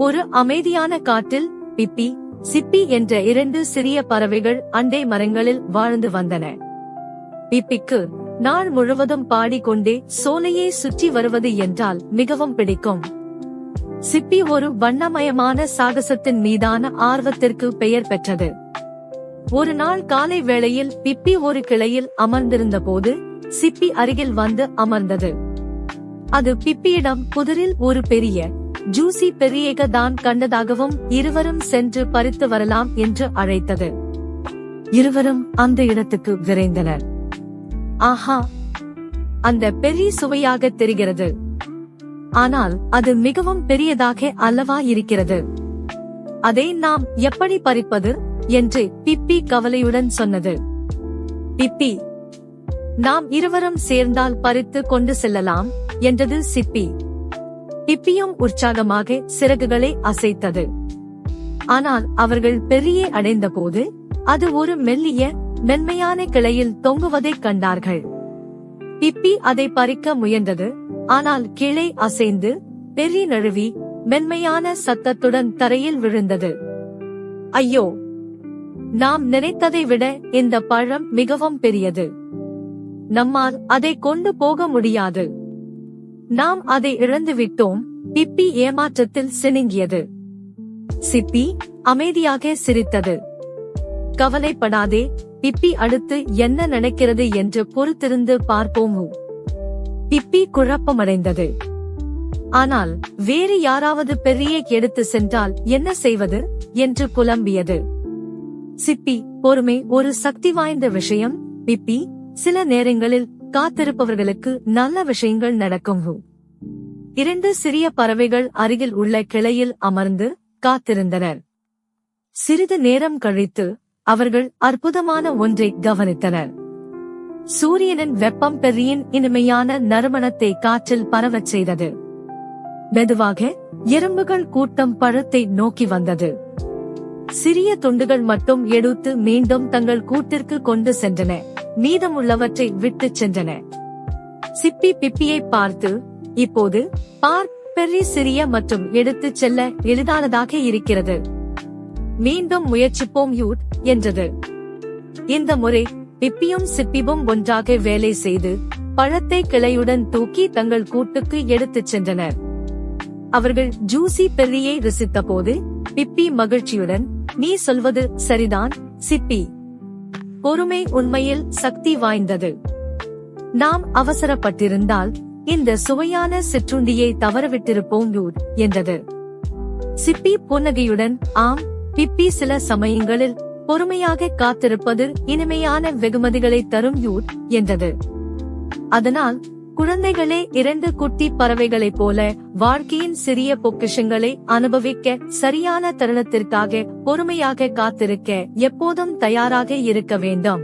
ஒரு அமைதியான காட்டில் பிப்பி, சிப்பி என்ற 2 சிறிய பறவைகள் அண்டை மரங்களில் வாழ்ந்து வந்தன. பிப்பிக்கு நாள் முழுவதும் பாடிக்கொண்டே சோலையை சுற்றி வருவது என்றால் மிகவும் பிடிக்கும். சிப்பி ஒரு வண்ணமயமான சாகசத்தின் மீதான ஆர்வத்திற்கு பெயர் பெற்றது. ஒரு நாள் காலை வேளையில் பிப்பி ஒரு கிளையில் அமர்ந்திருந்த போது சிப்பி அருகில் வந்து அமர்ந்தது. அது பிப்பியிடம் புதரில் ஒரு பெரிய ஜூசி பெரியக தான் கண்டதாகவும் இருவரும் சென்று பறித்து வரலாம் என்று அழைத்தது. இருவரும் அந்த இடத்துக்கு விரைந்தனர். ஆஹா, அந்த பெரிய சுவையாக தெரிகிறது. ஆனால் அது மிகவும் பெரியதாக அல்லவா இருக்கிறது. அதை நாம் எப்படி பறிப்பது என்று பிப்பி கவலையுடன் சொன்னது. பிப்பி, நாம் இருவரும் சேர்ந்தால் பறித்து கொண்டு செல்லலாம் என்றது சிப்பி. பிப்பியும் உற்சாகமாக சிறகுகளை அசைத்தது. ஆனால் அவர்கள் பெரிய அடைந்த போது அது ஒரு மெல்லிய மென்மையான கிளையில் தொங்குவதைக் கண்டார்கள். பிப்பி அதை பறிக்க முயன்றது. ஆனால் கிளை அசைந்து பெரிய நழுவி மென்மையான சத்தத்துடன் தரையில் விழுந்தது. ஐயோ, நாம் நினைத்ததை விட இந்த பழம் மிகவும் பெரியது. நம்மால் அதை கொண்டு போக முடியாது. நாம் அதை இழந்துவிட்டோம். பிப்பி ஏமாற்றத்தில் சினுங்கியது. சிப்பி அமைதியாக சிரித்தது. கவலைப்படாதே பிப்பி, அடுத்து என்ன நடக்கிறது என்று பொறுத்திருந்து பார்ப்போம். பிப்பி குழப்பமடைந்தது. ஆனால் வேறு யாராவது பெரிய எடுத்து சென்றால் என்ன செய்வது என்று புலம்பியது. சிப்பி, பொறுமை ஒரு சக்தி வாய்ந்த விஷயம் பிப்பி. சில நேரங்களில் காத்திருப்பவர்களுக்கு நல்ல விஷயங்கள் நடக்கும். 2 சிறிய பறவைகள் அருகில் உள்ள கிளையில் அமர்ந்து காத்திருந்தனர். சிறிது நேரம் கழித்து அவர்கள் அற்புதமான ஒன்றை கவனித்தனர். சூரியனின் வெப்பம் பெரியின் இனிமையான நறுமணத்தை காற்றில் பரவச் செய்தது. மெதுவாக எறும்புகள் கூட்டம் பழத்தை நோக்கி வந்தது. சிறிய துண்டுகள் மட்டும் எடுத்து மீண்டும் தங்கள் கூட்டிற்கு கொண்டு சென்றன. மீதமுள்ளவற்றை விட்டுச் சென்றன. சிப்பி பிப்பியை பார்த்து, இப்போது பார், பெரிய சிறிய மற்றும் எடுத்துச் செல்ல எளிதானதாக இருக்கிறது. மீண்டும் முயற்சிப்போம் என்றது. இந்த முறை பிப்பியும் சிப்பியும் ஒன்றாக வேலை செய்து பழத்தை கிளையுடன் தூக்கி தங்கள் கூட்டுக்கு எடுத்துச் சென்றனர். அவர்கள் ஜூசி பெர்ரியை ருசித்த போது பிப்பி மகிழ்ச்சியுடன், நீ சொல்வது சரிதான் சிப்பி. பொறுமை உண்மையில் சக்தி வாய்ந்தது. நாம் அவசரப்பட்டிருந்தால் இந்த சுவையான சிற்றுண்டியை தவறவிட்டிருப்போம் என்றது. சிப்பி புன்னகையுடன், ஆம் பிப்பி, சில சமயங்களில் பொறுமையாக காத்திருப்பது இனிமையான வெகுமதிகளை தரும் என்றது. அதனால் குழந்தைகளே, 2 குட்டி பறவைகளைப் போல வாழ்க்கையின் சிறிய பொக்கிஷங்களை அனுபவிக்க சரியான தருணத்திற்காக பொறுமையாக காத்திருக்க எப்போதும் தயாராக இருக்க வேண்டும்.